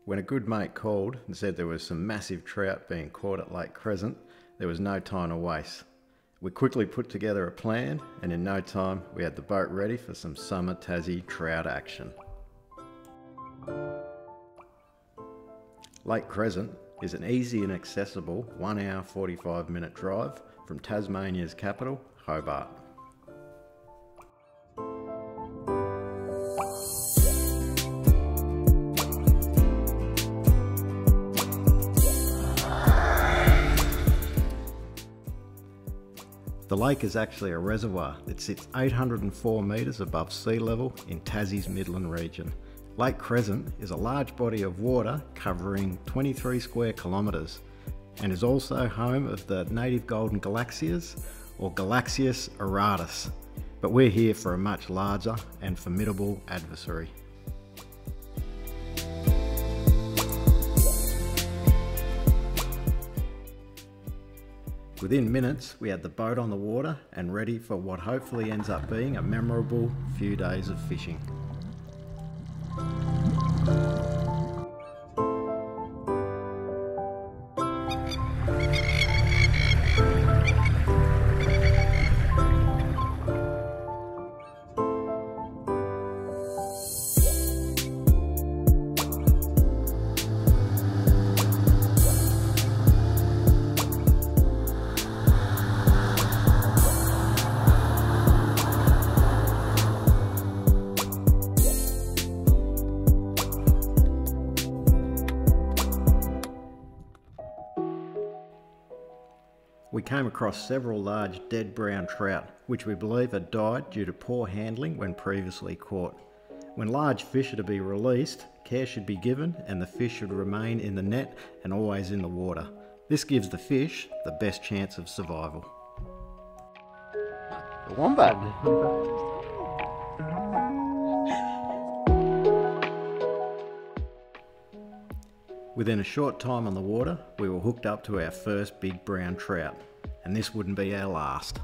When a good mate called and said there was some massive trout being caught at Lake Crescent, there was no time to waste. We quickly put together a plan, and in no time we had the boat ready for some summer Tassie trout action. Lake Crescent is an easy and accessible 1 hour 45-minute drive from Tasmania's capital, Hobart. The lake is actually a reservoir that sits 804 metres above sea level in Tassie's Midland region. Lake Crescent is a large body of water covering 23 square kilometres and is also home of the native golden galaxias, or Galaxius auratus, but we're here for a much larger and formidable adversary. Within minutes, we had the boat on the water and ready for what hopefully ends up being a memorable few days of fishing. We came across several large dead brown trout, which we believe had died due to poor handling when previously caught. When large fish are to be released, care should be given and the fish should remain in the net and always in the water. This gives the fish the best chance of survival. The wombat. Within a short time on the water, we were hooked up to our first big brown trout, and this wouldn't be our last.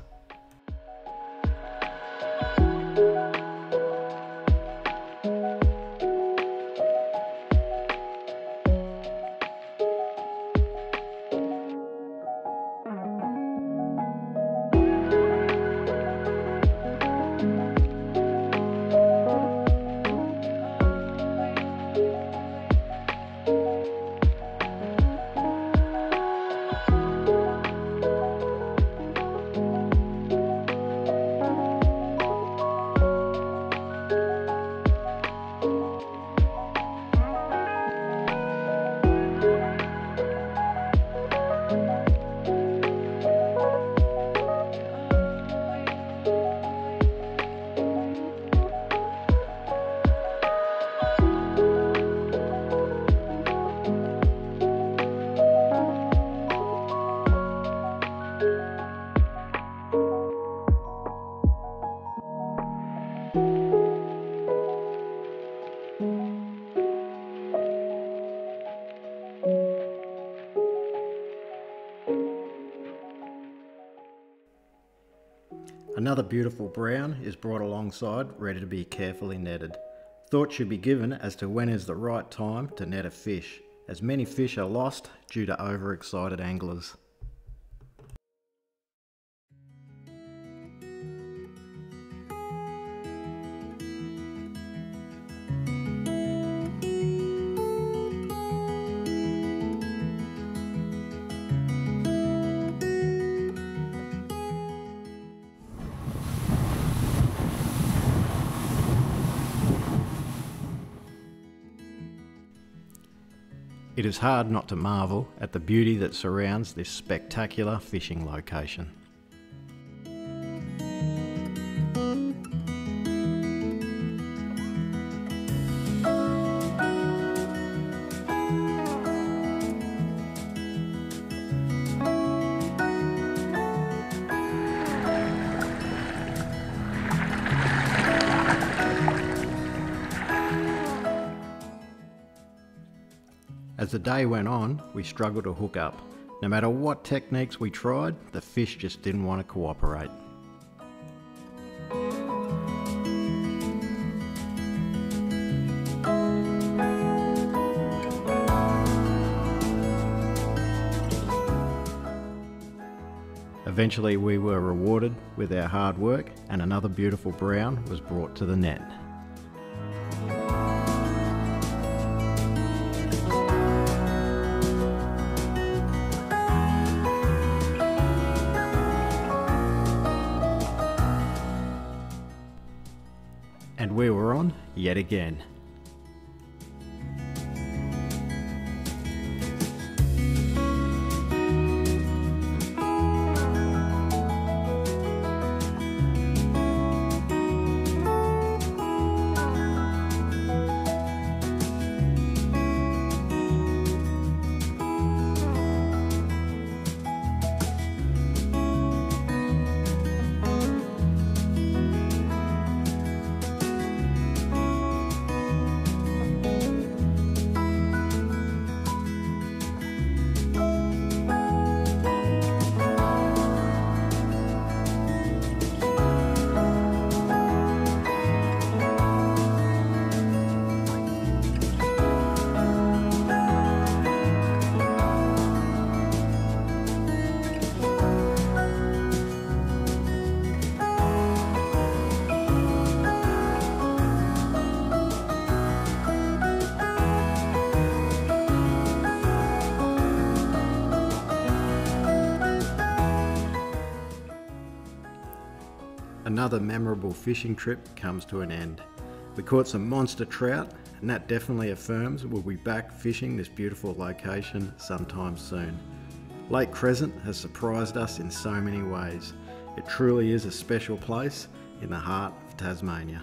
Another beautiful brown is brought alongside, ready to be carefully netted. Thought should be given as to when is the right time to net a fish, as many fish are lost due to overexcited anglers. It is hard not to marvel at the beauty that surrounds this spectacular fishing location. As the day went on, we struggled to hook up. No matter what techniques we tried, the fish just didn't want to cooperate. Eventually we were rewarded with our hard work and another beautiful brown was brought to the net. And we were on yet again. Another memorable fishing trip comes to an end. We caught some monster trout, and that definitely affirms we'll be back fishing this beautiful location sometime soon. Lake Crescent has surprised us in so many ways. It truly is a special place in the heart of Tasmania.